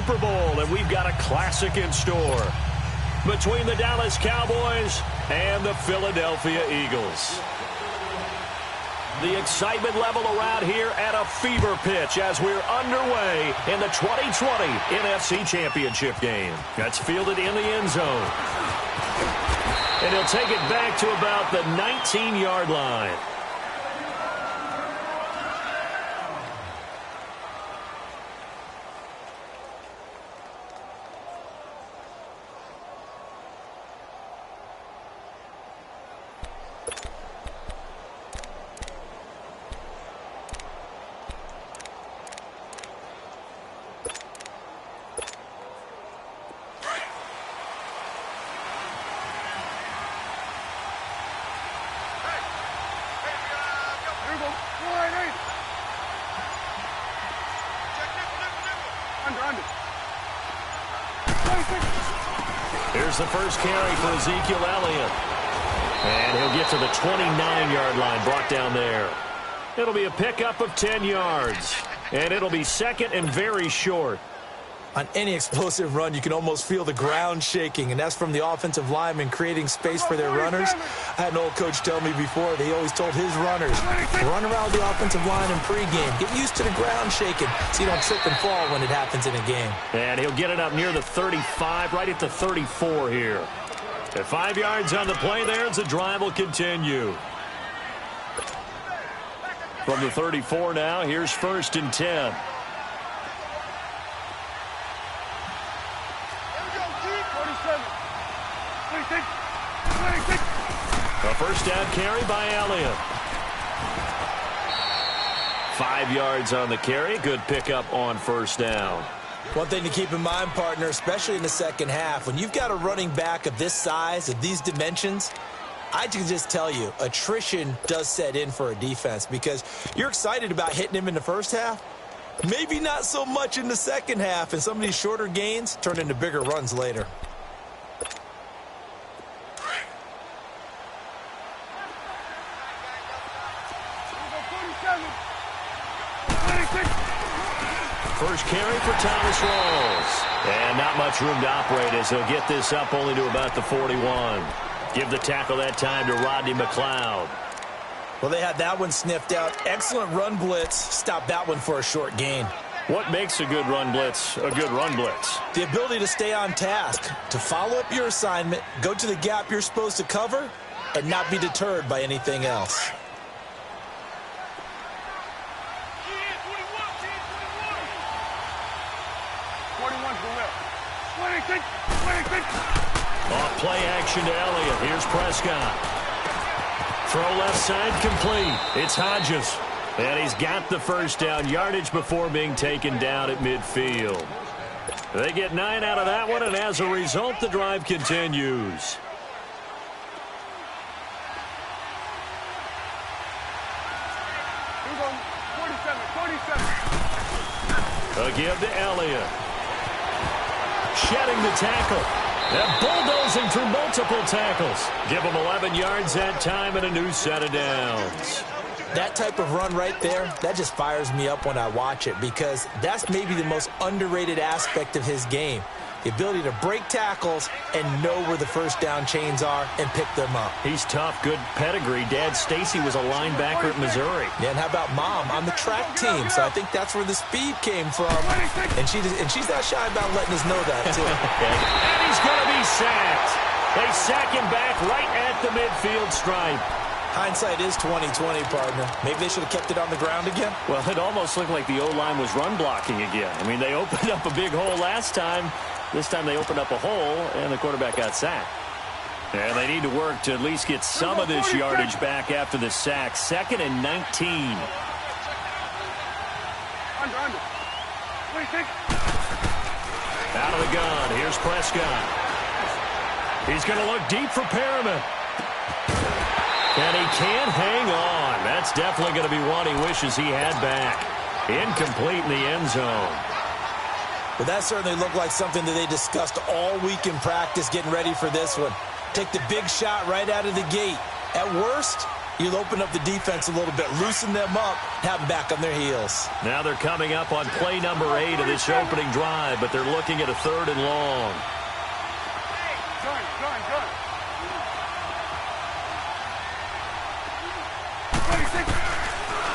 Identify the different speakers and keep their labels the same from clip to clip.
Speaker 1: Super Bowl, and we've got a classic in store between the Dallas Cowboys and the Philadelphia Eagles. The excitement level around here at a fever pitch as we're underway in the 2020 NFC Championship game. That's fielded in the end zone. And he'll take it back to about the 19-yard line. Here's the first carry for Ezekiel Elliott. And he'll get to the 29-yard line, brought down there. It'll be a pickup of 10 yards. And it'll be second and very short.
Speaker 2: On any explosive run, you can almost feel the ground shaking, and that's from the offensive linemen creating space for their runners. I had an old coach tell me before, he always told his runners, run around the offensive line in pregame. Get used to the ground shaking so you don't trip and fall when it happens in a game.
Speaker 1: And he'll get it up near the 35, right at the 34 here. At 5 yards on the play there, the drive will continue. From the 34 now, here's 1st and 10. A first down carry by Elliott. 5 yards on the carry. Good pickup on first down.
Speaker 2: One thing to keep in mind, partner, especially in the second half, when you've got a running back of this size, of these dimensions, I can just tell you, attrition does set in for a defense because you're excited about hitting him in the first half. Maybe not so much in the second half, and some of these shorter gains turn into bigger runs later.
Speaker 1: First carry for Thomas Rawls. And not much room to operate as he'll get this up only to about the 41. Give the tackle that time to Rodney McLeod.
Speaker 2: Well, they had that one sniffed out. Excellent run blitz. Stop that one for a short gain.
Speaker 1: What makes a good run blitz a good run blitz?
Speaker 2: The ability to stay on task, to follow up your assignment, go to the gap you're supposed to cover, and not be deterred by anything else.
Speaker 1: Off play action to Elliott. Here's Prescott. Throw left side complete. It's Hodges. And he's got the first down yardage before being taken down at midfield. They get 9 out of that one, and as a result, the drive continues. A give to Elliott. Shedding the tackle. And bulldozing through multiple tackles. Give him 11 yards that time and a new set of downs.
Speaker 2: That type of run right there, that just fires me up when I watch it because that's maybe the most underrated aspect of his game. The ability to break tackles and know where the first down chains are and pick them up.
Speaker 1: He's tough, good pedigree. Dad Stacy was a linebacker at Missouri.
Speaker 2: Yeah, and how about Mom on the track team? So I think that's where the speed came from. And she's not shy about letting us know that, too.
Speaker 1: And he's going to be sacked. They sack him back right at the midfield stripe.
Speaker 2: Hindsight is 20/20, partner. Maybe they should have kept it on the ground again.
Speaker 1: Well, it almost looked like the O-line was run blocking again. I mean, they opened up a big hole last time. This time they opened up a hole, and the quarterback got sacked. And they need to work to at least get some of this yardage back after the sack. 2nd and 19. Out of the gun. Here's Prescott. He's going to look deep for Perriman. And he can't hang on. That's definitely going to be one he wishes he had back. Incomplete in the end zone.
Speaker 2: But that certainly looked like something that they discussed all week in practice getting ready for this one. Take the big shot right out of the gate. At worst, You'll open up the defense a little bit, loosen them up, have them back on their heels.
Speaker 1: Now they're coming up on play number 8 of this opening drive, but they're looking at a 3rd and long.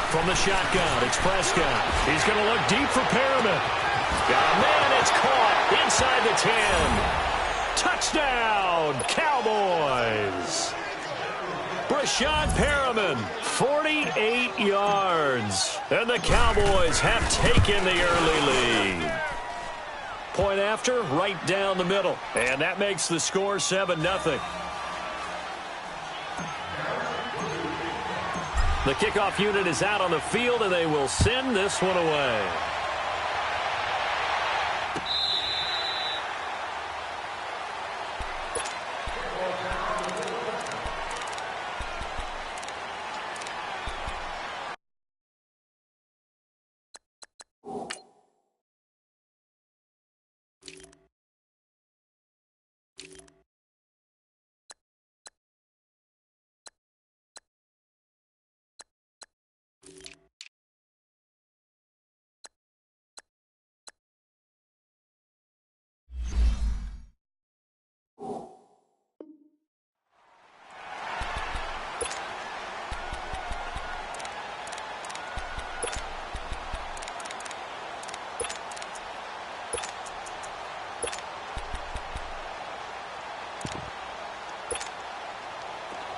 Speaker 1: From the shotgun, it's Prescott. He's going to look deep for Perriman. Got a man, it's caught inside the 10. Touchdown, Cowboys. Brashad Perriman, 48 yards. And the Cowboys have taken the early lead. Point after, right down the middle. And that makes the score 7-0. The kickoff unit is out on the field, and they will send this one away.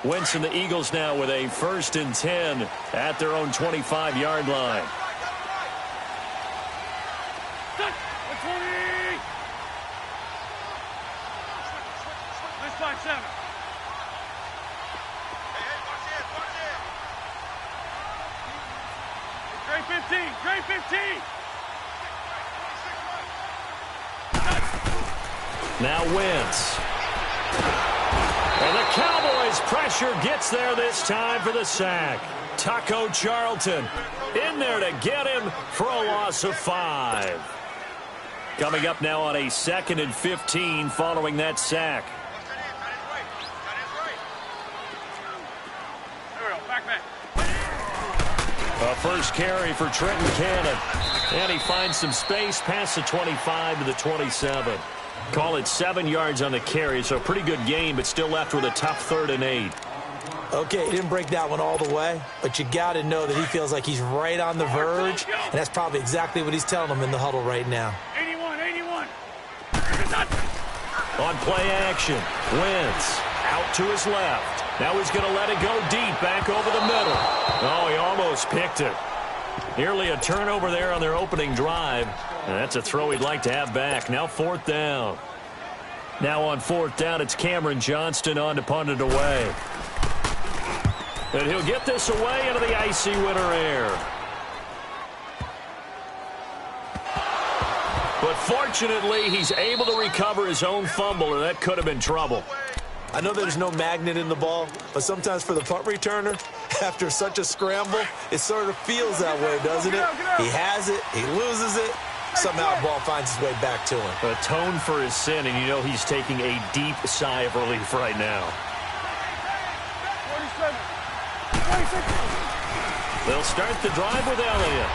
Speaker 1: Wentz and the Eagles now with a 1st and 10 at their own 25-yard line.
Speaker 3: Grade 15.
Speaker 1: Now Wentz. And the Cowboys pressure gets there this time for the sack. Taco Charlton in there to get him for a loss of 5. Coming up now on a 2nd and 15 following that sack. A first carry for Trenton Cannon. And he finds some space past the 25 to the 27. Call it 7 yards on the carry, so a pretty good game, but still left with a tough 3rd and 8.
Speaker 2: Okay, he didn't break that one all the way, but you got to know that he feels like he's right on the verge, and that's probably exactly what he's telling them in the huddle right now.
Speaker 3: 81.
Speaker 1: On play action, Wentz out to his left. Now he's going to let it go deep, back over the middle. Oh, he almost picked it. Nearly a turnover there on their opening drive. And that's a throw he'd like to have back. Now 4th down. Now on 4th down, it's Cameron Johnston on to punt it away. And he'll get this away into the icy winter air. But fortunately, he's able to recover his own fumble, or that could have been trouble.
Speaker 2: I know there's no magnet in the ball, but sometimes for the punt returner, after such a scramble, it sort of feels that way, doesn't it? He has it, he loses it, somehow the ball finds its way back to him.
Speaker 1: Atone for his sin, and you know he's taking a deep sigh of relief right now.
Speaker 3: 47.
Speaker 1: They'll start the drive with Elliott.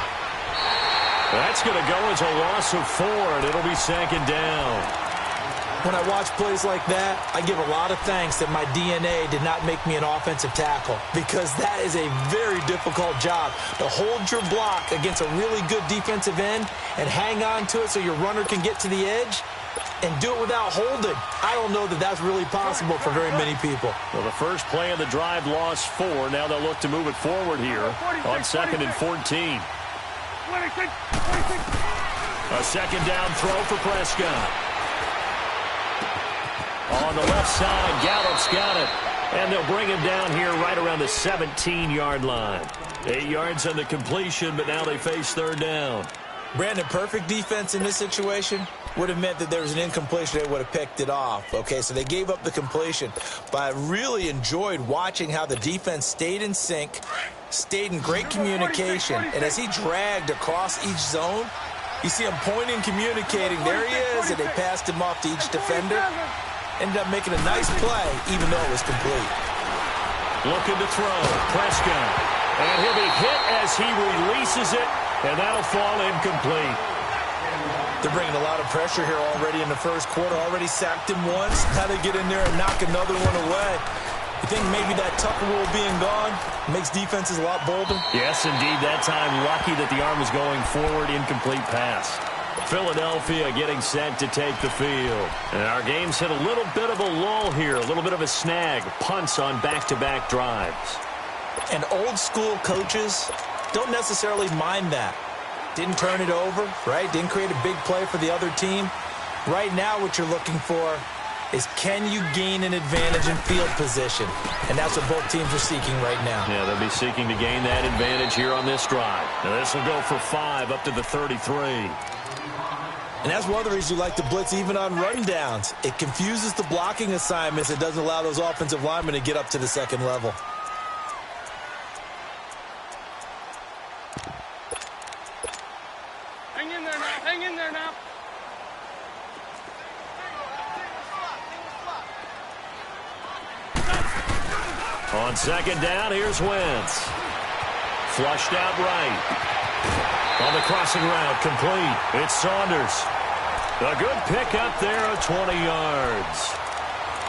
Speaker 1: That's going to go as a loss of 4, and it'll be 2nd down.
Speaker 2: When I watch plays like that, I give a lot of thanks that my DNA did not make me an offensive tackle, because that is a very difficult job to hold your block against a really good defensive end and hang on to it so your runner can get to the edge and do it without holding. I don't know that that's really possible for very many people.
Speaker 1: Well, the first play of the drive lost 4. Now they'll look to move it forward here on 2nd and 14.
Speaker 3: 26.
Speaker 1: A 2nd down throw for Prescott. On the left side, Gallup's got it. And they'll bring him down here right around the 17-yard line. 8 yards on the completion, but now they face 3rd down.
Speaker 2: Brandon, perfect defense in this situation would have meant that there was an incompletion. They would have picked it off. Okay, so they gave up the completion. But I really enjoyed watching how the defense stayed in sync, stayed in great communication. And as he dragged across each zone, you see him pointing, communicating. There he is, and they passed him off to each defender. Ended up making a nice play, even though it was complete.
Speaker 1: Looking to throw. Prescott. And he'll be hit as he releases it, and that'll fall incomplete.
Speaker 2: They're bringing a lot of pressure here already in the first quarter. Already sacked him once. Now they get in there and knock another one away. You think maybe that Tucker rule being gone makes defenses a lot bolder?
Speaker 1: Yes, indeed. That time, lucky that the arm was going forward. Incomplete pass. Philadelphia getting set to take the field. And our game's hit a little bit of a lull here, a little bit of a snag. Punts on back-to-back drives.
Speaker 2: And old-school coaches don't necessarily mind that. Didn't turn it over, right? Didn't create a big play for the other team. Right now, what you're looking for is can you gain an advantage in field position? And that's what both teams are seeking right now.
Speaker 1: Yeah, they'll be seeking to gain that advantage here on this drive. Now this will go for 5 up to the 33.
Speaker 2: And that's one of the reasons you like to blitz even on rundowns. It confuses the blocking assignments. It doesn't allow those offensive linemen to get up to the second level.
Speaker 3: Hang in there now. Hang in there now.
Speaker 1: On second down, here's Wentz. Flushed out right. On the crossing route, complete. It's Saunders. A good pickup there of 20 yards.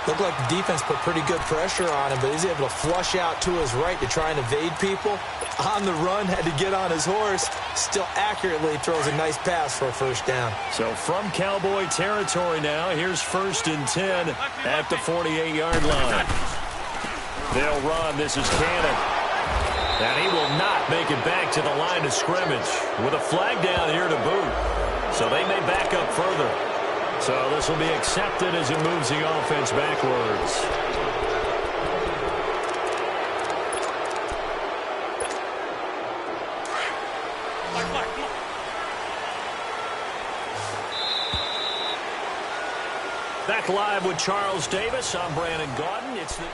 Speaker 2: Looked like the defense put pretty good pressure on him, but he's able to flush out to his right to try and evade people. On the run, had to get on his horse. Still accurately throws a nice pass for a first down.
Speaker 1: So from Cowboy territory now, here's 1st and 10 at the 48-yard line. They'll run. This is Cannon. And he will not make it back to the line of scrimmage with a flag down here to boot. So they may back up further. So this will be accepted as it moves the offense backwards. Back live with Charles Davis. I'm Brandon Gaudin. It's the...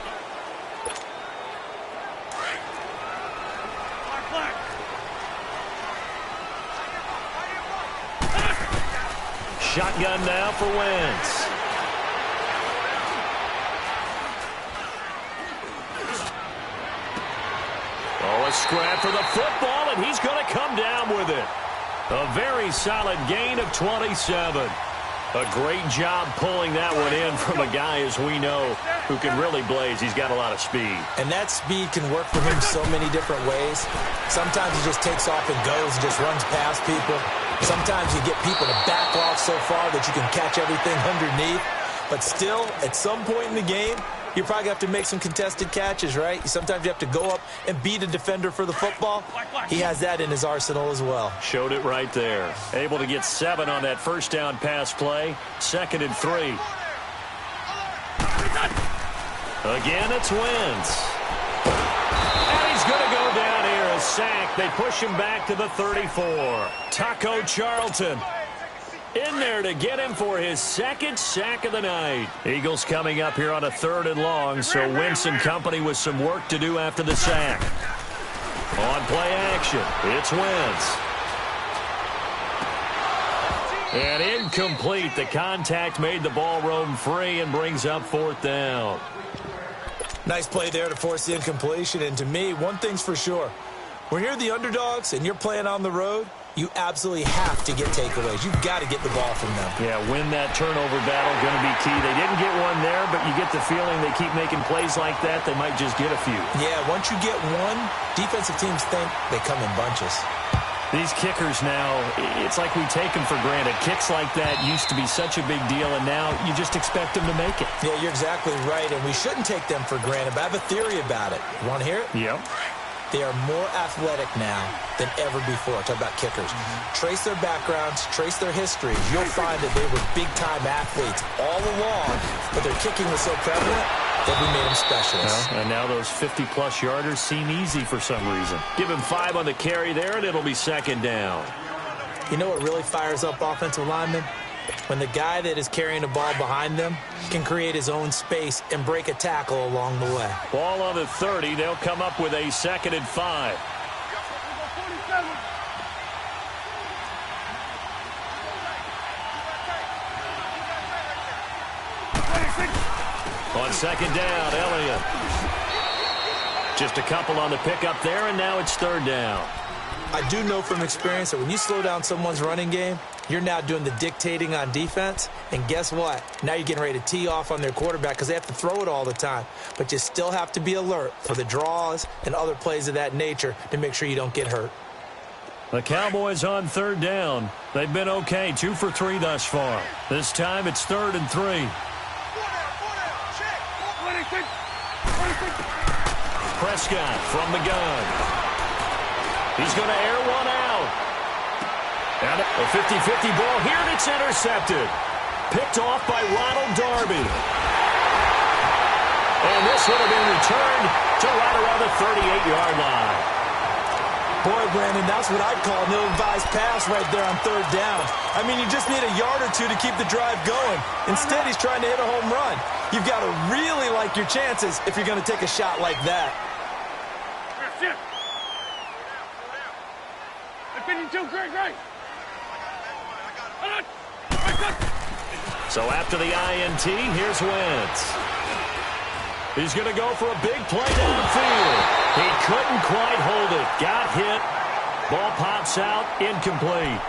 Speaker 1: Shotgun now for Wentz. Oh, a scrap for the football, and he's going to come down with it. A very solid gain of 27. A great job pulling that one in from a guy, as we know, who can really blaze. He's got a lot of speed.
Speaker 2: And that speed can work for him so many different ways. Sometimes he just takes off and goes and just runs past people. Sometimes you get people to back off so far that you can catch everything underneath. But still, at some point in the game, you probably have to make some contested catches, right? Sometimes you have to go up and beat a defender for the football. He has that in his arsenal as well.
Speaker 1: Showed it right there. Able to get 7 on that first down pass play. 2nd and 3. Again, it's Wentz. And he's going to go down here, a sack. They push him back to the 34. Taco Charlton in there to get him for his 2nd sack of the night. Eagles coming up here on a 3rd and long, so Wentz and company with some work to do after the sack. On play action, it's Wentz. And incomplete. The contact made the ball roam free and brings up 4th down.
Speaker 2: Nice play there to force the incompletion. And to me, one thing's for sure. When you're the underdogs and you're playing on the road, you absolutely have to get takeaways. You've got to get the ball from them.
Speaker 1: Yeah, win that turnover battle, going to be key. They didn't get one there, but you get the feeling they keep making plays like that, they might just get a few.
Speaker 2: Yeah, once you get one, defensive teams think they come in bunches.
Speaker 1: These kickers now, it's like we take them for granted. Kicks like that used to be such a big deal, and now you just expect them to make it.
Speaker 2: Yeah, you're exactly right, and we shouldn't take them for granted, but I have a theory about it. You want to hear it?
Speaker 1: Yep.
Speaker 2: They are more athletic now than ever before. Talk about kickers. Trace their backgrounds, trace their histories. You'll find that they were big-time athletes all along, but their kicking was so prevalent that we made them specialists.
Speaker 1: Well, and now those 50-plus yarders seem easy for some reason. Give him 5 on the carry there, and it'll be 2nd down.
Speaker 2: You know what really fires up offensive linemen? When the guy that is carrying the ball behind them can create his own space and break a tackle along the way.
Speaker 1: Ball on the 30. They'll come up with a 2nd and 5. On 2nd down, Elliott. Just a couple on the pickup there, and now it's third down.
Speaker 2: I do know from experience that when you slow down someone's running game, you're now doing the dictating on defense. And guess what? Now you're getting ready to tee off on their quarterback because they have to throw it all the time. But you still have to be alert for the draws and other plays of that nature to make sure you don't get hurt.
Speaker 1: The Cowboys on third down. They've been okay, 2 for 3 thus far. This time it's 3rd and 3. Prescott from the gun. He's going to air one out. And a 50-50 ball here, and it's intercepted. Picked off by Ronald Darby. And this would have been returned to right around the 38-yard line.
Speaker 2: Boy, Brandon, that's what I'd call an ill-advised pass right there on third down. I mean, you just need a yard or two to keep the drive going. Instead, he's trying to hit a home run. You've got to really like your chances if you're going to take a shot like that.
Speaker 1: So after the INT, here's Wentz. He's going to go for a big play downfield. He couldn't quite hold it. Got hit. Ball pops out. Incomplete.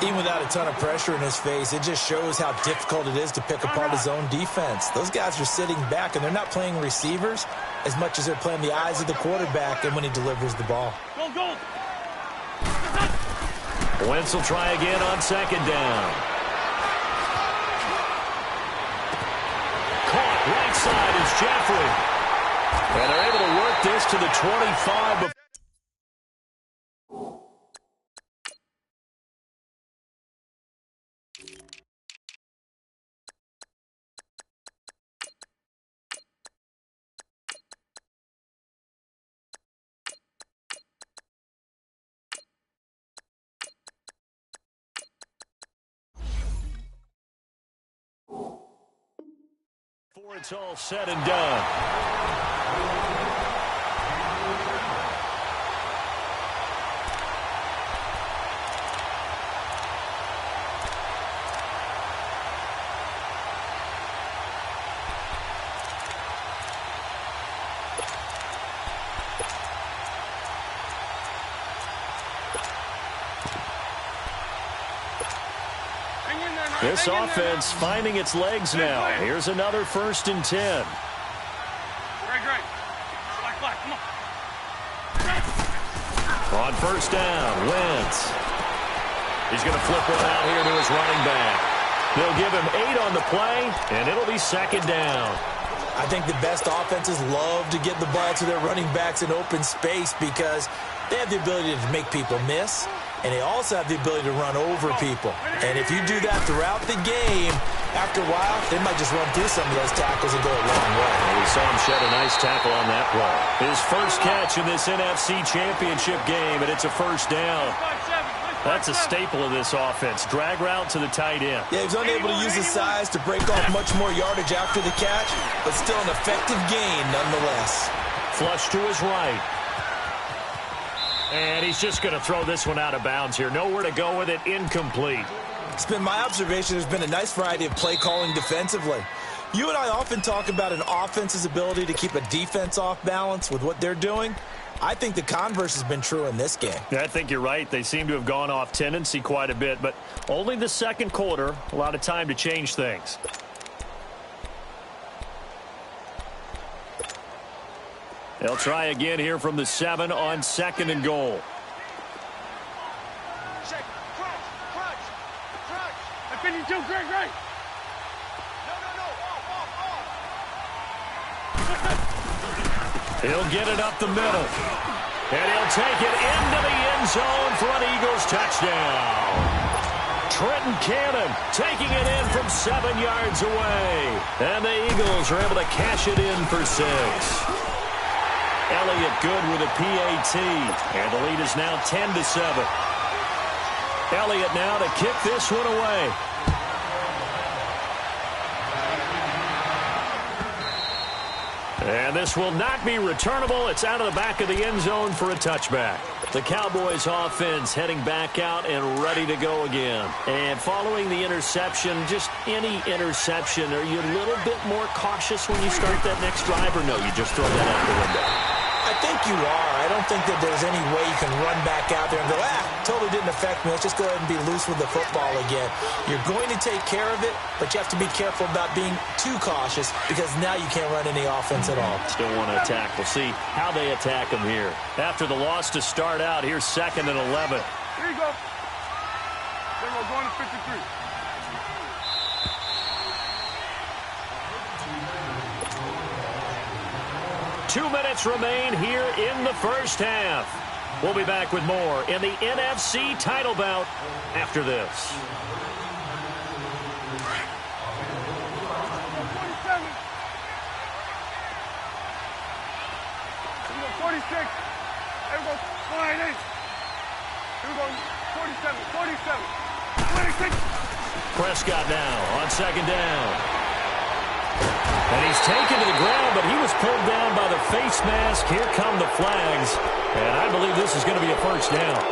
Speaker 2: Even without a ton of pressure in his face, it just shows how difficult it is to pick apart his own defense. Those guys are sitting back, and they're not playing receivers as much as they're playing the eyes of the quarterback and when he delivers the ball.
Speaker 3: Go.
Speaker 1: Wentz will try again on second down. Caught right side is Jeffrey. And they're able to work this to the 25. Before it's all said and done. This offense finding its legs now. Here's another 1st and 10.
Speaker 3: Great. Come on.
Speaker 1: On first down, Wentz. He's going to flip one out here to his running back. They'll give him 8 on the play, and it'll be second down.
Speaker 2: I think the best offenses love to get the ball to their running backs in open space because they have the ability to make people miss, and they also have the ability to run over people. And if you do that throughout the game, after a while, they might just run through some of those tackles and go a long way.
Speaker 1: And we saw him shed a nice tackle on that play. His first catch in this NFC Championship game, and it's a first down. That's a staple of this offense. Drag route to the tight end.
Speaker 2: Yeah, he was unable to use his size to break off much more yardage after the catch, but still an effective gain nonetheless.
Speaker 1: Flush to his right. And he's just going to throw this one out of bounds here. Nowhere to go with it. Incomplete.
Speaker 2: It's been my observation there's been a nice variety of play calling defensively. You and I often talk about an offense's ability to keep a defense off balance with what they're doing. I think the converse has been true in this game.
Speaker 1: Yeah, I think you're right. They seem to have gone off tendency quite a bit, but only the second quarter, a lot of time to change things. They'll try again here from the 7 on 2nd and goal.
Speaker 3: I think you do great.
Speaker 1: He'll get it up the middle. And he'll take it into the end zone for an Eagles touchdown. Trenton Cannon taking it in from 7 yards away. And the Eagles are able to cash it in for 6. Elliott good with a PAT. And the lead is now 10-7. Elliott now to kick this one away. And this pass will not be returnable. It's out of the back of the end zone for a touchback. The Cowboys offense heading back out and ready to go again. And following the interception, just any interception, are you a little bit more cautious when you start that next drive, or no, you just throw that out the window?
Speaker 2: I think you are. I don't think that there's any way you can run back out there and go, totally didn't affect me. Let's just go ahead and be loose with the football again. You're going to take care of it, but you have to be careful about being too cautious because now you can't run any offense at all.
Speaker 1: Still want to attack. We'll see how they attack them here. After the loss to start out, here's 2nd and 11.
Speaker 3: Here you go. Then we're going to 53.
Speaker 1: Two minutes remain here in the first half. We'll be back with more in the NFC title bout after this.
Speaker 3: 46. Here we go. 48. Here we go. 47. 26.
Speaker 1: Prescott now on 2nd down. And he's taken to the ground, but he was pulled down by the face mask. Here come the flags. And I believe this is going to be a first down.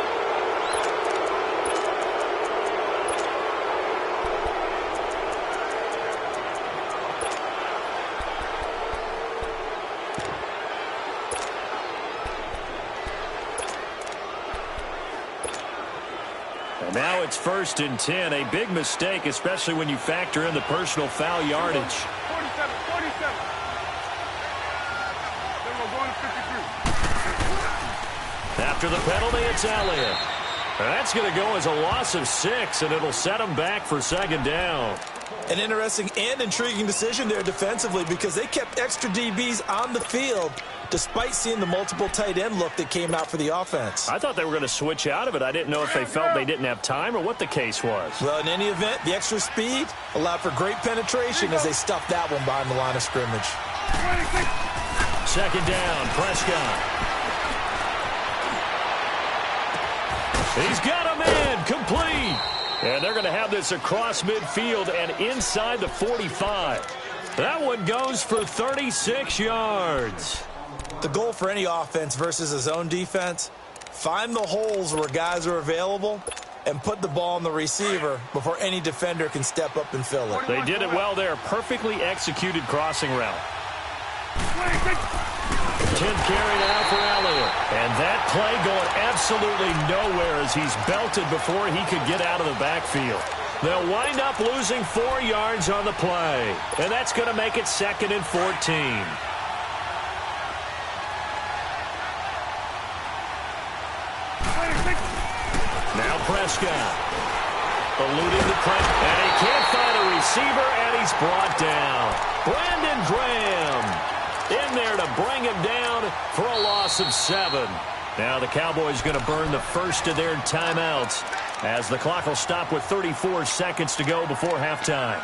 Speaker 1: And now it's 1st and 10. A big mistake, especially when you factor in the personal foul yardage.
Speaker 3: 47. Then we're going to 53.
Speaker 1: After the penalty, it's Elliott. And that's going to go as a loss of 6, and it'll set them back for 2nd down.
Speaker 2: An interesting and intriguing decision there defensively because they kept extra DBs on the field despite seeing the multiple tight end look that came out for the offense.
Speaker 1: I thought they were going to switch out of it. I didn't know if they felt they didn't have time or what the case was.
Speaker 2: Well, in any event, the extra speed allowed for great penetration as they stuffed that one behind the line of scrimmage.
Speaker 1: 2nd down, Prescott. He's got a man complete. And they're going to have this across midfield and inside the 45. That one goes for 36 yards.
Speaker 2: The goal for any offense versus a zone defense, find the holes where guys are available and put the ball on the receiver before any defender can step up and fill it.
Speaker 1: They did it well there. Perfectly executed crossing route. 10th carry now for Elliott. And that play going absolutely nowhere as he's belted before he could get out of the backfield. They'll wind up losing 4 yards on the play. And that's going to make it 2nd and 14. Now Prescott. Eluding the pressure. And he can't find a receiver, and he's brought down. Brandon Graham in there to bring him down for a loss of 7. Now the Cowboys going to burn the first of their timeouts as the clock will stop with 34 seconds to go before halftime.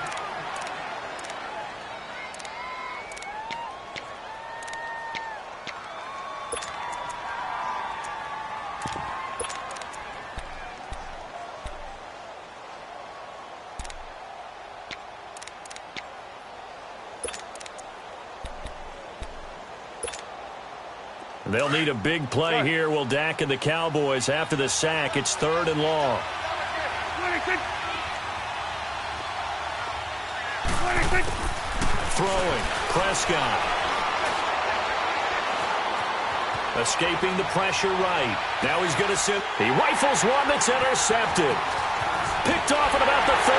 Speaker 1: They'll need a big play here. Will Dak and the Cowboys after the sack. It's 3rd and long.
Speaker 3: 26.
Speaker 1: Throwing. Prescott. Escaping the pressure right. Now he's going to sit. He rifles one that's intercepted. Picked off at about the 31.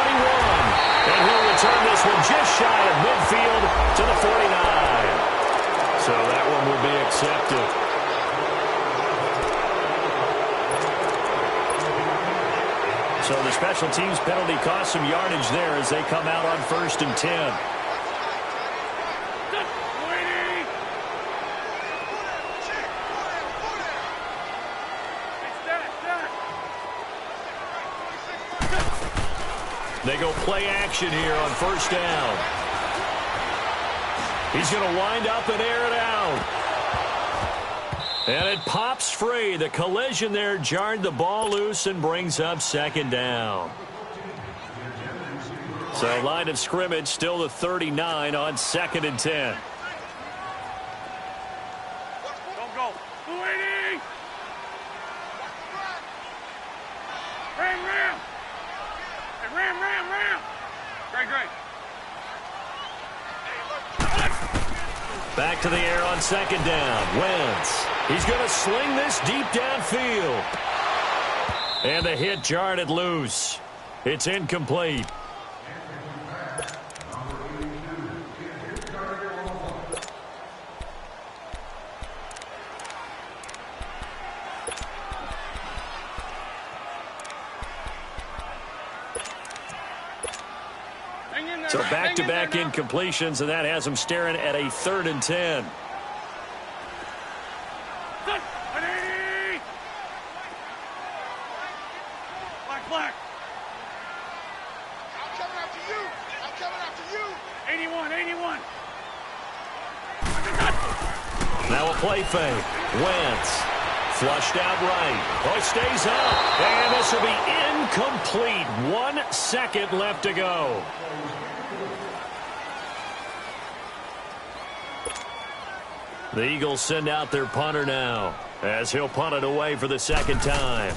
Speaker 1: And he'll return this one just shy of midfield to the 49. So that one will be accepted. So the special teams penalty cost some yardage there as they come out on 1st and 10. They go play action here on 1st down. He's going to wind up and air it out. And it pops free. The collision there jarred the ball loose and brings up 2nd down. So line of scrimmage still the 39 on 2nd and 10.
Speaker 3: Great, great.
Speaker 1: Back to the air on second down. Wentz. He's going to sling this deep downfield. And the hit jarred it loose. It's incomplete. So back-to-back incompletions, and that has him staring at a 3rd and 10.
Speaker 3: Black. I'm coming after you. I'm coming after you. 81.
Speaker 1: Now a play fake. Wentz. Flushed out right. Oh, he stays out. And this will be incomplete. 1 second left to go. The Eagles send out their punter now as he'll punt it away for the 2nd time.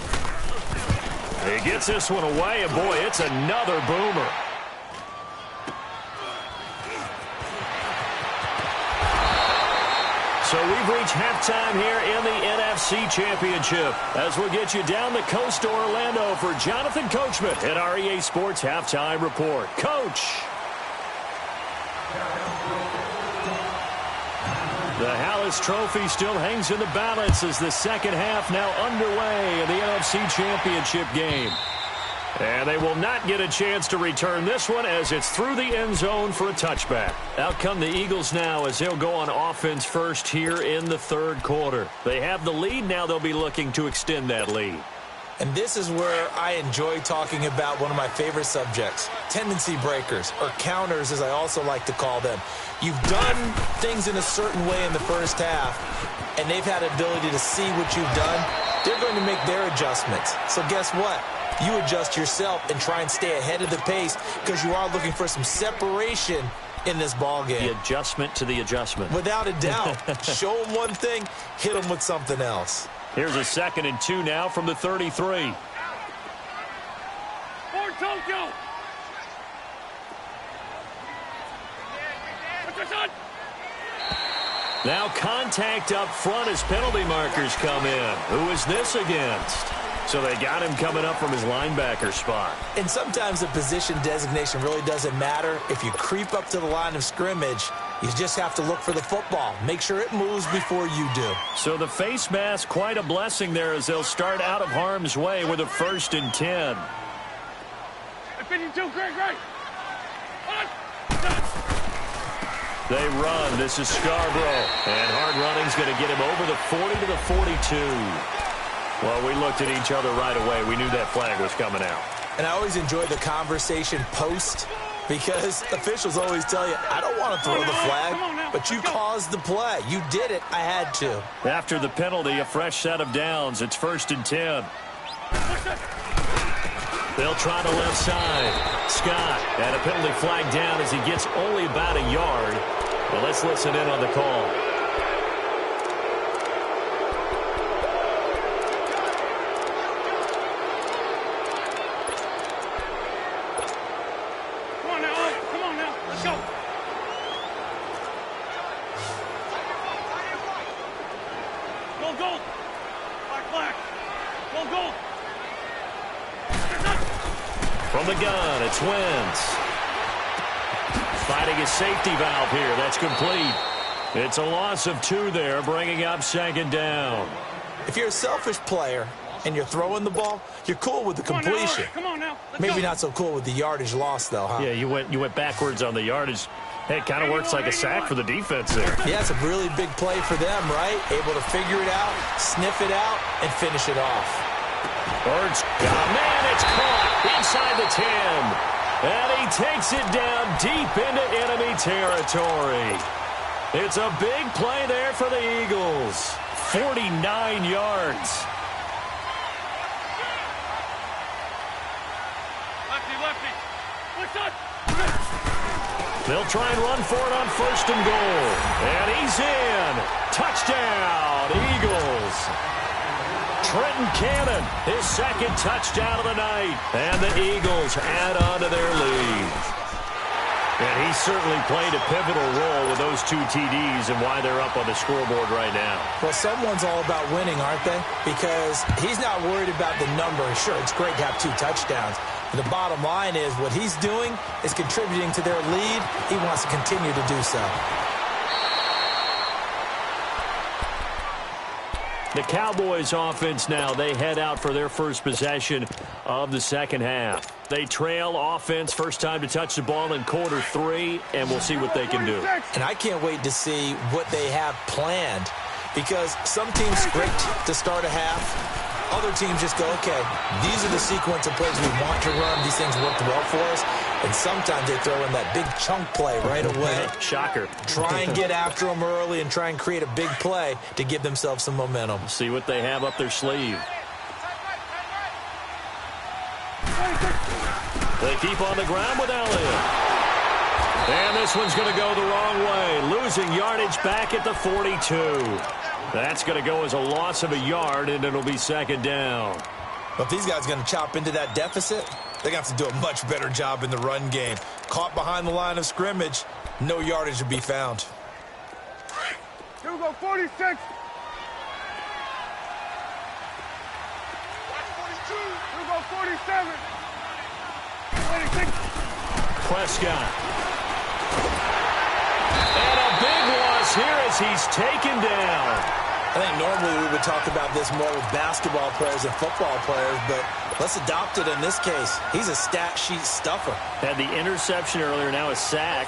Speaker 1: He gets this one away, and boy, it's another boomer. So we've reached halftime here in the NFC Championship as we'll get you down the coast to Orlando for Jonathan Coachman at our EA Sports Halftime Report. Coach. The Hallis Trophy still hangs in the balance as the second half now underway in the NFC Championship game. And they will not get a chance to return this one as it's through the end zone for a touchback. Out come the Eagles now as they'll go on offense first here in the 3rd quarter. They have the lead. Now they'll be looking to extend that lead.
Speaker 2: And this is where I enjoy talking about one of my favorite subjects, tendency breakers, or counters as I also like to call them. You've done things in a certain way in the first half, and they've had ability to see what you've done. They're going to make their adjustments. So guess what? You adjust yourself and try and stay ahead of the pace because you are looking for some separation in this ball game.
Speaker 1: The adjustment to the adjustment.
Speaker 2: Without a doubt. Show them one thing, hit them with something else.
Speaker 1: Here's a 2nd and 2 now from the 33.
Speaker 3: For Tokyo. What's your son?
Speaker 1: Now contact up front as penalty markers come in. Who is this against? So they got him coming up from his linebacker spot.
Speaker 2: And sometimes the position designation really doesn't matter. If you creep up to the line of scrimmage, you just have to look for the football. Make sure it moves before you do.
Speaker 1: So the face mask, quite a blessing there as they'll start out of harm's way with a 1st and 10.
Speaker 3: 52, great.
Speaker 1: They run. This is Scarborough. And hard running's going to get him over the 40 to the 42. Well, we looked at each other right away. We knew that flag was coming out.
Speaker 2: And I always enjoy the conversation post because officials always tell you, I don't want to throw the flag, but you caused the play. You did it. I had to.
Speaker 1: After the penalty, a fresh set of downs. It's 1st and 10. They'll try the left side. Scott, and a penalty flag down as he gets only about a yard. Well, let's listen in on the call. From the gun, it's Wentz. Fighting his safety valve here. That's complete. It's a loss of 2 there, bringing up 2nd down.
Speaker 2: If you're a selfish player and you're throwing the ball, you're cool with the completion.
Speaker 3: Come on now.
Speaker 2: Maybe not so cool with the yardage loss, though, huh?
Speaker 1: Yeah, you went backwards on the yardage. Hey, it kind of works like a sack for the defense there.
Speaker 2: Yeah, it's a really big play for them, right? Able to figure it out, sniff it out, and finish it off.
Speaker 1: Birds, man, it's caught inside the 10. And he takes it down deep into enemy territory. It's a big play there for the Eagles. 49 yards.
Speaker 3: Lefty. What's up?
Speaker 1: They'll try and run for it on 1st and goal. And he's in. Touchdown, Eagles. Trenton Cannon, his 2nd touchdown of the night. And the Eagles add on to their lead. He certainly played a pivotal role with those 2 TDs and why they're up on the scoreboard right now.
Speaker 2: Well, someone's all about winning, aren't they? Because he's not worried about the number. Sure, it's great to have 2 touchdowns. But the bottom line is what he's doing is contributing to their lead. He wants to continue to do so.
Speaker 1: The Cowboys offense now, they head out for their first possession of the second half. They trail offense, first time to touch the ball in quarter 3, and we'll see what they can do.
Speaker 2: And I can't wait to see what they have planned, because some teams script to start a half. Other teams just go, okay, these are the sequence of plays we want to run. These things worked well for us. And sometimes they throw in that big chunk play right away.
Speaker 1: Shocker.
Speaker 2: Try and get after them early and try and create a big play to give themselves some momentum.
Speaker 1: See what they have up their sleeve. They keep on the ground with Elliott. And this one's going to go the wrong way. Losing yardage back at the 42. That's going to go as a loss of a yard, and it'll be second down.
Speaker 2: But if these guys are going to chop into that deficit, they're going to have to do a much better job in the run game. Caught behind the line of scrimmage, no yardage to be found.
Speaker 3: Here we go, 46. Here we go, 47. 26.
Speaker 1: Prescott. And a big loss here as he's taken down.
Speaker 2: I think normally we would talk about this more with basketball players and football players, but let's adopt it in this case. He's a stat sheet stuffer.
Speaker 1: Had the interception earlier, now a sack.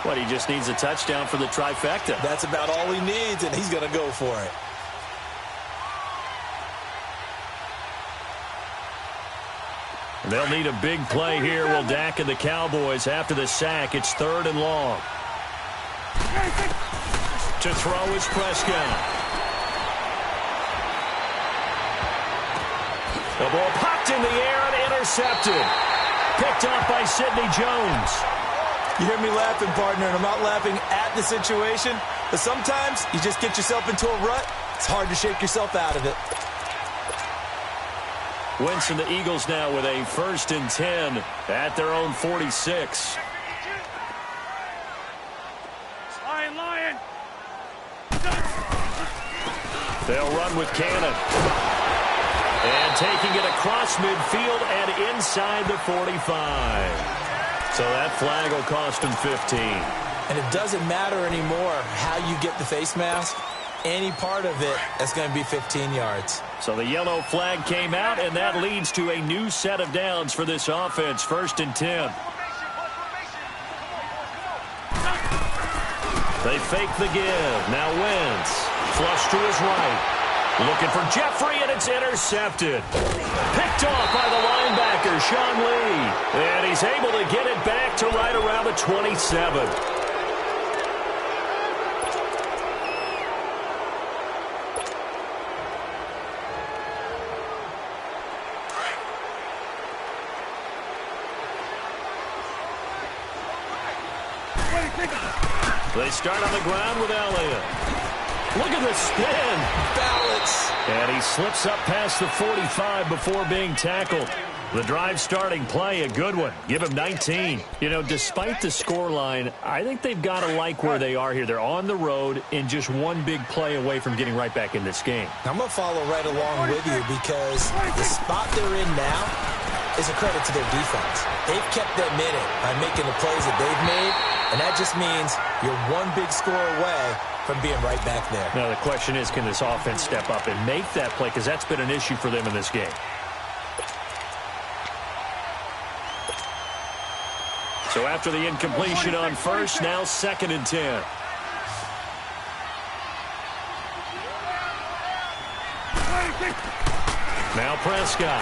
Speaker 1: What, he just needs a touchdown for the trifecta.
Speaker 2: That's about all he needs, and he's going to go for it.
Speaker 1: They'll need a big play here. Will Dak and the Cowboys after the sack. It's 3rd and long. To throw is Prescott. The ball popped in the air and intercepted. Picked up by Sidney Jones.
Speaker 2: You hear me laughing, partner, and I'm not laughing at the situation, but sometimes you just get yourself into a rut. It's hard to shake yourself out of it.
Speaker 1: Wentz and the Eagles now with a 1st and 10 at their own 46.
Speaker 3: Lion.
Speaker 1: They'll run with Cannon. And taking it across midfield and inside the 45. So that flag will cost him 15.
Speaker 2: And it doesn't matter anymore how you get the face mask. Any part of it is going to be 15 yards.
Speaker 1: So the yellow flag came out, and that leads to a new set of downs for this offense. 1st and 10. They fake the give. Now Wentz. Flush to his right. Looking for Jeffrey, and it's intercepted. Picked off by the linebacker, Sean Lee. And he's able to get it back to right around the 27. They start on the ground with Elliott. Look at the spin.
Speaker 2: Balance.
Speaker 1: And he slips up past the 45 before being tackled. The drive starting play, a good one. Give him 19. You know, despite the scoreline, I think they've got to like where they are here. They're on the road and just one big play away from getting right back in this game.
Speaker 2: I'm going to follow right along with you because the spot they're in now is a credit to their defense. They've kept them in it by making the plays that they've made, and that just means you're one big score away from being right back there.
Speaker 1: Now, the question is, can this offense step up and make that play? Because that's been an issue for them in this game. So after the incompletion on first, now 2nd and 10. Now Prescott.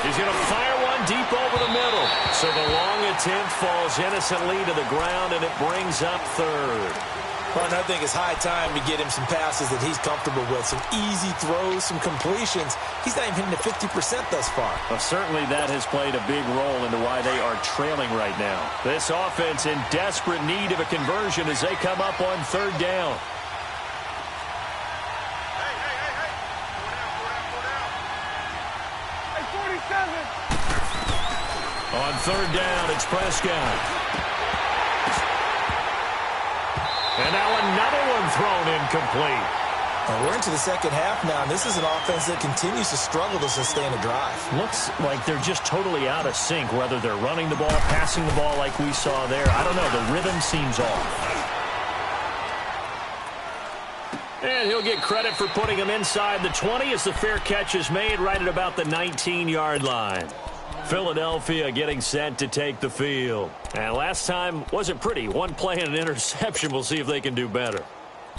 Speaker 1: He's going to fire one deep over the middle. So the long attempt falls innocently to the ground, and it brings up 3rd.
Speaker 2: Well, and I think it's high time to get him some passes that he's comfortable with. Some easy throws, some completions. He's not even hitting the 50% thus far.
Speaker 1: Well, certainly that has played a big role into why they are trailing right now. This offense in desperate need of a conversion as they come up on 3rd down. third down. It's Prescott. And now another one thrown incomplete.
Speaker 2: Well, we're into the second half now, and this is an offense that continues to struggle to sustain a drive.
Speaker 1: Looks like they're just totally out of sync, whether they're running the ball, passing the ball like we saw there. I don't know. The rhythm seems off. And he'll get credit for putting him inside the 20 as the fair catch is made right at about the 19-yard line. Philadelphia getting set to take the field. And last time wasn't pretty. One play and an interception. We'll see if they can do better.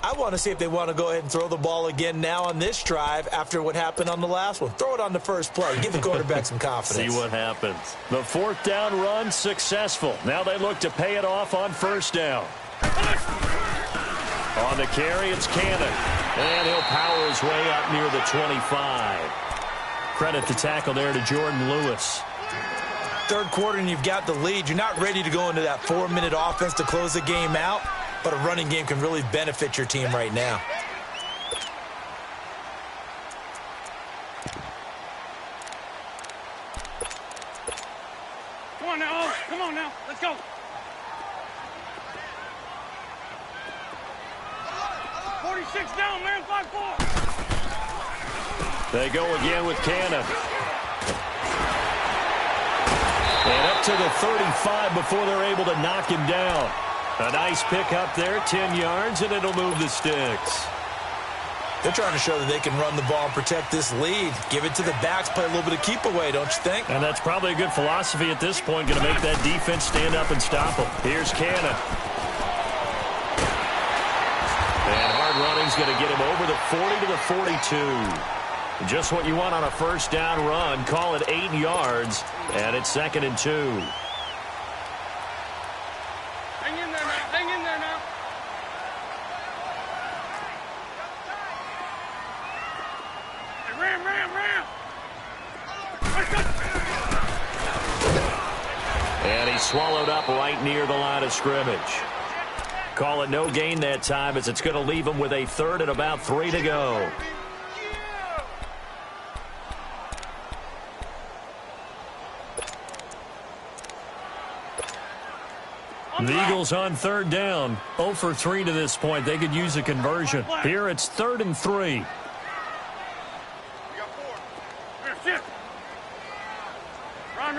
Speaker 2: I want to see if they want to go ahead and throw the ball again now on this drive after what happened on the last one. Throw it on the first play. Give the quarterback some confidence.
Speaker 1: See what happens. The fourth down run successful. Now they look to pay it off on first down. On the carry, it's Cannon. And he'll power his way up near the 25. Credit the tackle there to Jordan Lewis.
Speaker 2: Third quarter and you've got the lead. You're not ready to go into that 4-minute offense to close the game out. But a running game can really benefit your team right now.
Speaker 3: Come on now. Come on now. Let's go. 46 down, man. 5-4.
Speaker 1: They go again with Cannon. And up to the 35 before they're able to knock him down. A nice pick up there, 10 yards, and it'll move the sticks.
Speaker 2: They're trying to show that they can run the ball and protect this lead. Give it to the backs, play a little bit of keep away, don't you think?
Speaker 1: And that's probably a good philosophy at this point, going to make that defense stand up and stop them. Here's Cannon. And hard running's going to get him over the 40 to the 42. Just what you want on a first down run. Call it 8 yards, and it's 2nd and 2. And he's swallowed up right near the line of scrimmage. Call it no gain that time as it's going to leave him with a 3rd and about 3 to go. The Eagles on 3rd down. 0 for 3 to this point. They could use a conversion. Here it's 3rd and 3.
Speaker 3: Run.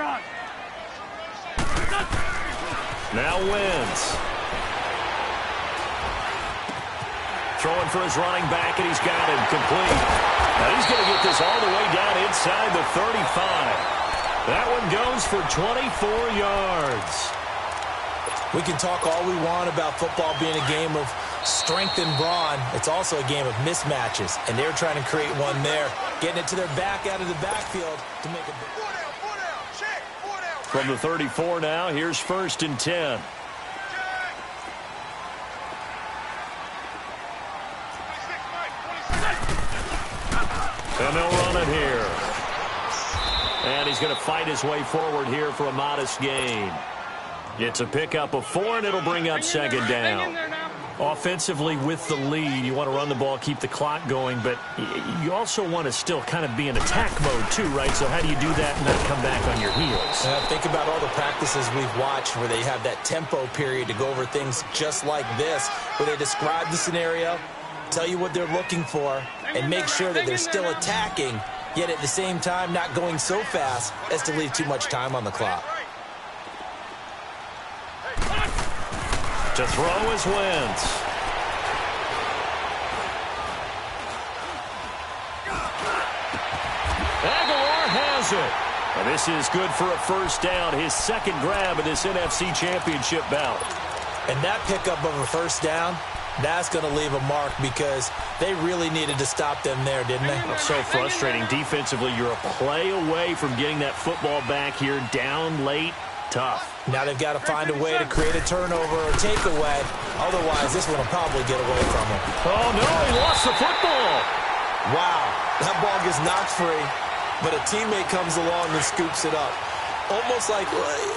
Speaker 1: Now wins. Throwing for his running back, and he's got him complete. Now he's going to get this all the way down inside the 35. That one goes for 24 yards.
Speaker 2: We can talk all we want about football being a game of strength and brawn. It's also a game of mismatches, and they're trying to create one there, getting it to their back out of the backfield to make a big.
Speaker 1: From the 34 now, here's 1st and 10. And they'll run it here. And he's going to fight his way forward here for a modest gain. It's a pickup of 4, and it'll bring up 2nd down. Offensively with the lead, you want to run the ball, keep the clock going, but you also want to still kind of be in attack mode too, right? So how do you do that and not come back on your heels?
Speaker 2: Think about all the practices we've watched where they have that tempo period to go over things just like this, where they describe the scenario, tell you what they're looking for, and make sure that they're still attacking, yet at the same time not going so fast as to leave too much time on the clock.
Speaker 1: To throw is Wentz. Aguilar has it. And this is good for a first down. His 2nd grab of this NFC Championship bout.
Speaker 2: And that pickup of a first down, that's going to leave a mark because they really needed to stop them there, didn't they?
Speaker 1: So frustrating. Defensively, you're a play away from getting that football back here down late. Tough.
Speaker 2: Now they've got to find a way to create a turnover or takeaway. Otherwise, this one will probably get away from him.
Speaker 1: Oh, no, he lost the football.
Speaker 2: Wow, that ball gets knocked free, but a teammate comes along and scoops it up.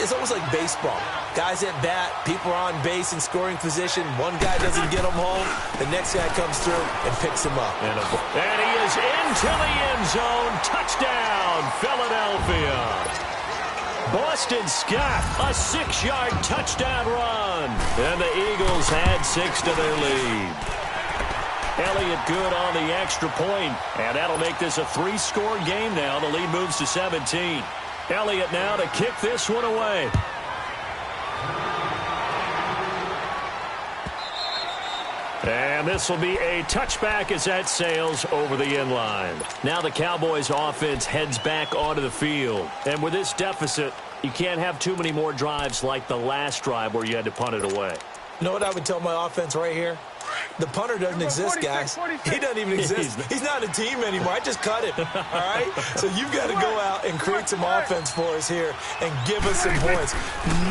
Speaker 2: It's almost like baseball. Guys at bat, people are on base in scoring position. One guy doesn't get them home. The next guy comes through and picks him up.
Speaker 1: And he is into the end zone. Touchdown, Philadelphia. Boston Scott, a 6-yard touchdown run. And the Eagles had 6 to their lead. Elliott good on the extra point, and that'll make this a 3-score game now. The lead moves to 17. Elliott now to kick this one away. And this will be a touchback as that sails over the end line. Now the Cowboys offense heads back onto the field. And with this deficit, you can't have too many more drives like the last drive where you had to punt it away.
Speaker 2: You know what I would tell my offense right here? The punter doesn't exist, guys. He doesn't even exist. He's not a team anymore. I just cut him, all right? So you've got to go out and create some offense for us here and give us some points.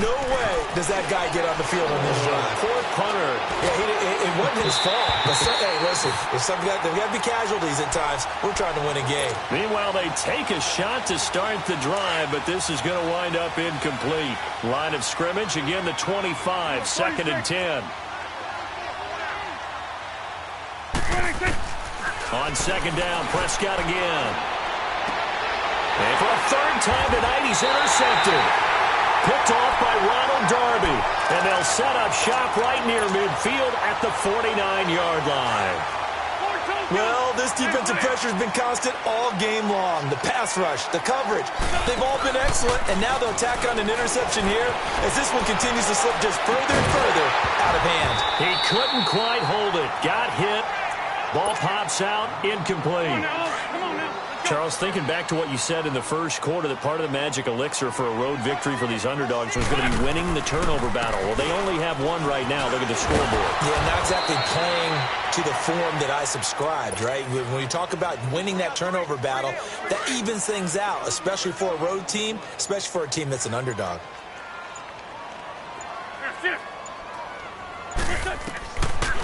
Speaker 2: No way does that guy get on the field on this drive.
Speaker 1: Poor punter.
Speaker 2: Yeah, it wasn't his fault. But hey, listen, there's got to be casualties at times. We're trying to win a game.
Speaker 1: Meanwhile, they take a shot to start the drive, but this is going to wind up incomplete. Line of scrimmage, again, the 25, 2nd and 10. On 2nd down, Prescott again. And for a 3rd time tonight, he's intercepted. Picked off by Ronald Darby. And they'll set up shop right near midfield at the 49-yard line.
Speaker 2: Well, this defensive pressure has been constant all game long. The pass rush, the coverage, they've all been excellent. And now they'll tack on an interception here as this one continues to slip just further and further out of hand.
Speaker 1: He couldn't quite hold it. Got hit. Ball pops out, incomplete. Charles, thinking back to what you said in the first quarter, that part of the magic elixir for a road victory for these underdogs was going to be winning the turnover battle. Well, they only have one right now. Look at the scoreboard.
Speaker 2: Yeah, not exactly playing to the form that I subscribed, right? When you talk about winning that turnover battle, that evens things out, especially for a road team, especially for a team that's an underdog.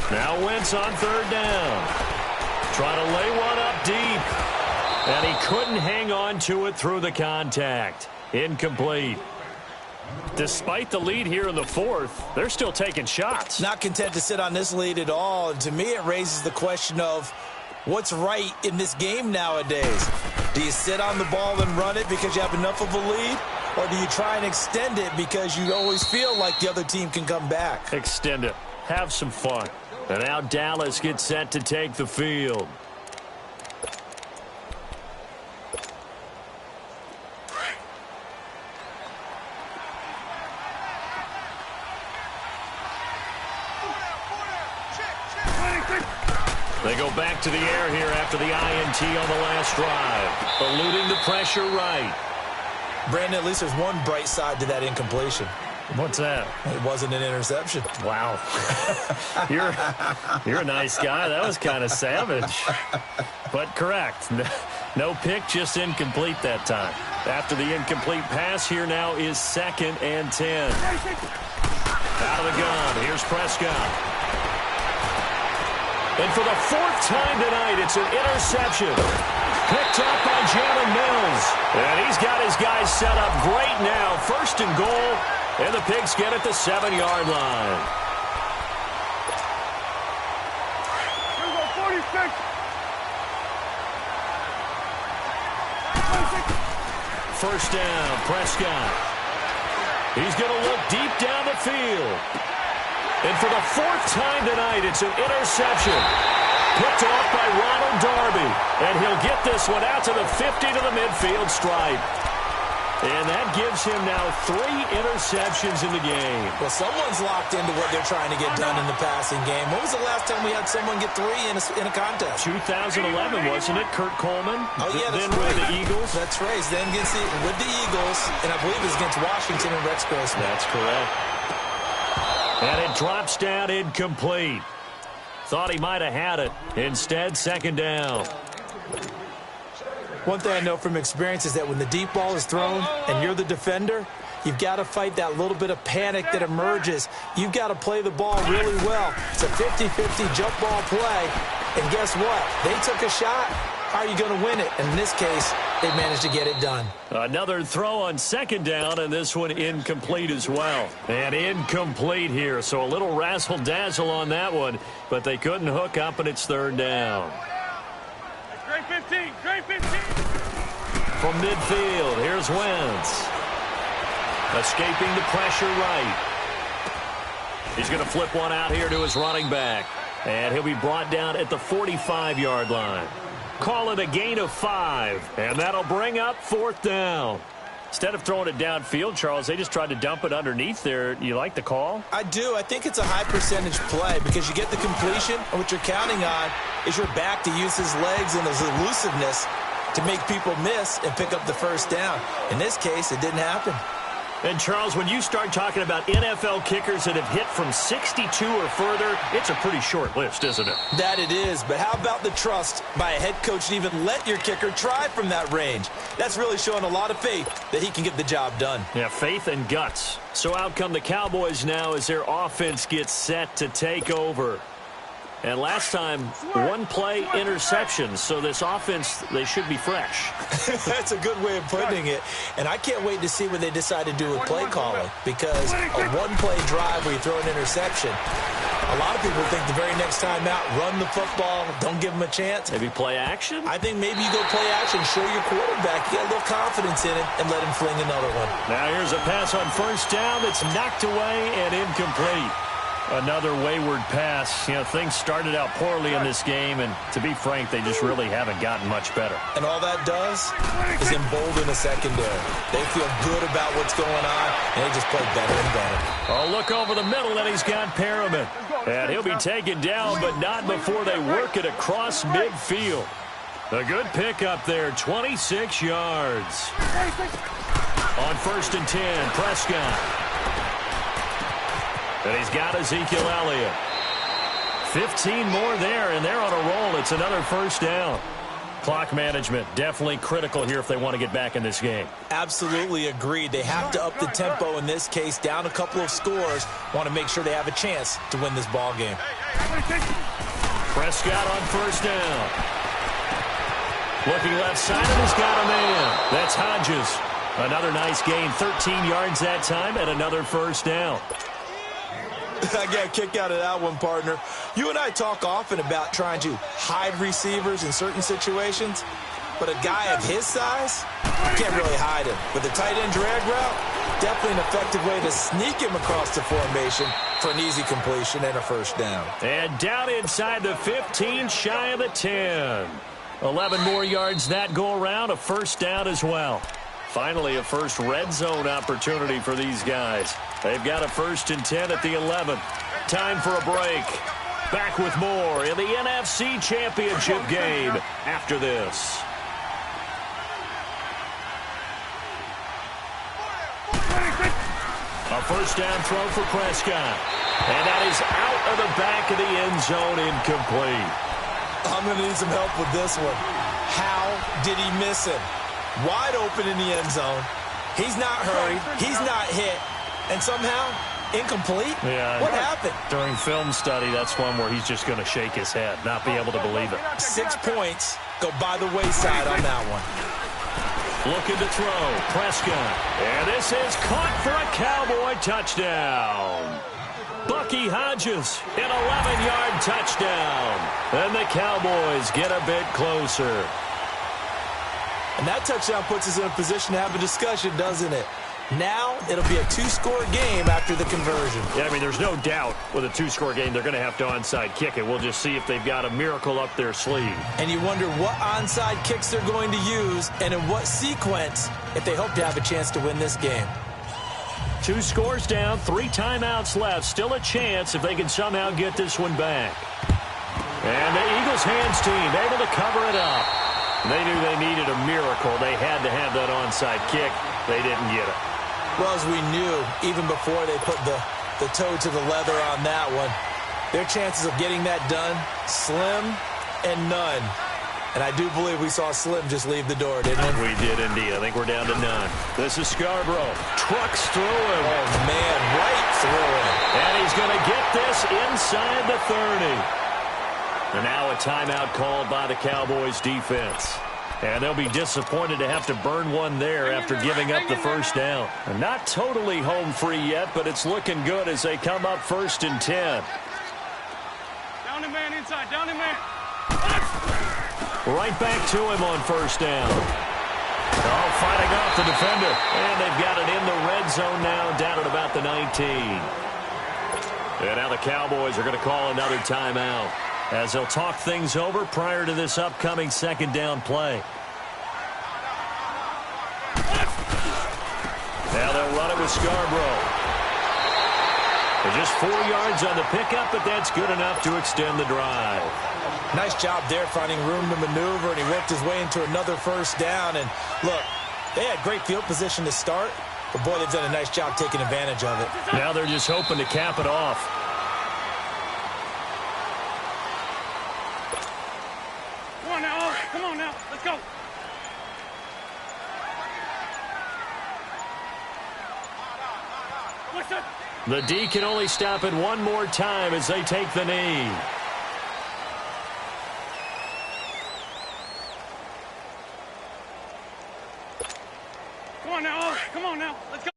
Speaker 1: Now Wentz on 3rd down. Trying to lay one up deep. And he couldn't hang on to it through the contact. Incomplete. Despite the lead here in the 4th, they're still taking shots.
Speaker 2: Not content to sit on this lead at all. And to me, it raises the question of what's right in this game nowadays. Do you sit on the ball and run it because you have enough of a lead? Or do you try and extend it because you always feel like the other team can come back?
Speaker 1: Extend it. Have some fun. And now Dallas gets set to take the field. They go back to the air here after the INT on the last drive. Eluding the pressure right.
Speaker 2: Brandon, at least there's one bright side to that incompletion.
Speaker 1: What's that?
Speaker 2: It wasn't an interception.
Speaker 1: Wow. You're a nice guy. That was kind of savage. But correct. No pick, just incomplete that time. After the incomplete pass, here now is 2nd and 10. Out of the gun. Here's Prescott. And for the 4th time tonight, it's an interception. Picked up by Jalen Mills. And he's got his guys set up great now. 1st and goal. And the Pigs get at the 7-yard line.
Speaker 3: 46.
Speaker 1: First down, Prescott. He's going to look deep down the field. And for the 4th time tonight, it's an interception. Picked off by Ronald Darby. And he'll get this one out to the 50 to the midfield stripe. And that gives him now 3 interceptions in the game.
Speaker 2: Well, someone's locked into what they're trying to get done in the passing game. When was the last time we had someone get 3 in a contest?
Speaker 1: 2011, wasn't it? Kurt Coleman.
Speaker 2: Oh, yeah,
Speaker 1: then
Speaker 2: right.
Speaker 1: with the Eagles.
Speaker 2: That's right. Then with the Eagles, and I believe it was against Washington and Rex Grossman.
Speaker 1: That's correct. And it drops down incomplete. Thought he might have had it. Instead, 2nd down.
Speaker 2: One thing I know from experience is that when the deep ball is thrown and you're the defender, you've got to fight that little bit of panic that emerges. You've got to play the ball really well. It's a 50-50 jump ball play. And guess what? They took a shot. How are you going to win it? And in this case, they managed to get it done.
Speaker 1: Another throw on 2nd down, and this one incomplete as well. And incomplete here, so a little razzle-dazzle on that one, but they couldn't hook up, and it's 3rd down.
Speaker 3: Great 15. Great 15.
Speaker 1: From midfield, here's Wentz. Escaping the pressure right. He's going to flip one out here to his running back. And he'll be brought down at the 45-yard line. Call it a gain of 5. And that'll bring up 4th down. Instead of throwing it downfield, Charles, they just tried to dump it underneath there. You like the call?
Speaker 2: I do. I think it's a high percentage play because you get the completion, and what you're counting on is your back to use his legs and his elusiveness to make people miss and pick up the first down. In this case, it didn't happen.
Speaker 1: And, Charles, when you start talking about NFL kickers that have hit from 62 or further, it's a pretty short list, isn't it?
Speaker 2: That it is, but how about the trust by a head coach to even let your kicker try from that range? That's really showing a lot of faith that he can get the job done.
Speaker 1: Yeah, faith and guts. So out come the Cowboys now as their offense gets set to take over. And last time, 1-play interception. So this offense, they should be fresh.
Speaker 2: That's a good way of putting it. And I can't wait to see what they decide to do with play calling. Because a 1-play drive where you throw an interception, a lot of people think the very next time out, run the football, don't give them a chance.
Speaker 1: Maybe play action?
Speaker 2: I think maybe you go play action, show your quarterback, you get a little confidence in it, and let him fling another one.
Speaker 1: Now here's a pass on 1st down that's knocked away and incomplete. Another wayward pass. You know, things started out poorly in this game, and to be frank, they just really haven't gotten much better.
Speaker 2: And all that does is embolden the secondary. They feel good about what's going on, and they just play better and better.
Speaker 1: Oh, look over the middle, and he's got Perriman. And he'll be taken down, but not before they work it across midfield. A good pickup there, 26 yards. On 1st and 10, Prescott. And he's got Ezekiel Elliott. 15 more there, and they're on a roll. It's another 1st down. Clock management definitely critical here if they want to get back in this game.
Speaker 2: Absolutely agreed. They have to up the tempo in this case, down a couple of scores. Want to make sure they have a chance to win this ball game.
Speaker 1: Prescott on 1st down. Looking left side, and he's got a man. That's Hodges. Another nice gain, 13 yards that time, and another 1st down.
Speaker 2: I got a kick out of that one, partner. You and I talk often about trying to hide receivers in certain situations, but a guy of his size, you can't really hide him. With the tight end drag route, definitely an effective way to sneak him across the formation for an easy completion and a 1st down.
Speaker 1: And down inside the 15, shy of the 10. 11 more yards that go around, a 1st down as well. Finally, a first red zone opportunity for these guys. They've got a 1st and 10 at the 11. Time for a break. Back with more in the NFC Championship game after this. A 1st down throw for Prescott. And that is out of the back of the end zone, incomplete.
Speaker 2: I'm going to need some help with this one. How did he miss him? Wide open in the end zone. He's not hurried. He's not hit. And somehow, incomplete?
Speaker 1: Yeah.
Speaker 2: What happened?
Speaker 1: During film study, that's one where he's just going to shake his head, not be able to believe it.
Speaker 2: 6 points go by the wayside on that one.
Speaker 1: Looking to throw. Prescott. And this is caught for a Cowboy touchdown. Bucky Hodges, an 11-yard touchdown. And the Cowboys get a bit closer.
Speaker 2: And that touchdown puts us in a position to have a discussion, doesn't it? Now it'll be a 2-score game after the conversion.
Speaker 1: Yeah, I mean, there's no doubt with a 2-score game they're going to have to onside kick it. We'll just see if they've got a miracle up their sleeve.
Speaker 2: And you wonder what onside kicks they're going to use and in what sequence if they hope to have a chance to win this game.
Speaker 1: 2 scores down, 3 timeouts left. Still a chance if they can somehow get this one back. And the Eagles hands team able to cover it up. They knew they needed a miracle. They had to have that onside kick. They didn't get it.
Speaker 2: Well, as we knew, even before they put the toe to the leather on that one, their chances of getting that done, slim and none. And I do believe we saw Slim just leave the door, didn't we?
Speaker 1: We did indeed. I think we're down to none. This is Scarborough. Trucks through him.
Speaker 2: Oh, man, right through him.
Speaker 1: And he's going to get this inside the 30. And now a timeout called by the Cowboys defense. And they'll be disappointed to have to burn one there after giving up the 1st down. And not totally home free yet, but it's looking good as they come up 1st and 10.
Speaker 3: Down the man inside, down the man.
Speaker 1: Right back to him on 1st down. Oh, fighting off the defender. And they've got it in the red zone now, down at about the 19. And now the Cowboys are going to call another timeout as they'll talk things over prior to this upcoming second down play. Now they'll run it with Scarborough. They're just 4 yards on the pickup, but that's good enough to extend the drive.
Speaker 2: Nice job there finding room to maneuver, and he worked his way into another first down. And look, they had great field position to start, but boy, they've done a nice job taking advantage of it.
Speaker 1: Now they're just hoping to cap it off.
Speaker 3: Come on now, come on now, let's go.
Speaker 1: The D can only stop it one more time as they take the knee.
Speaker 3: Come on now, let's go.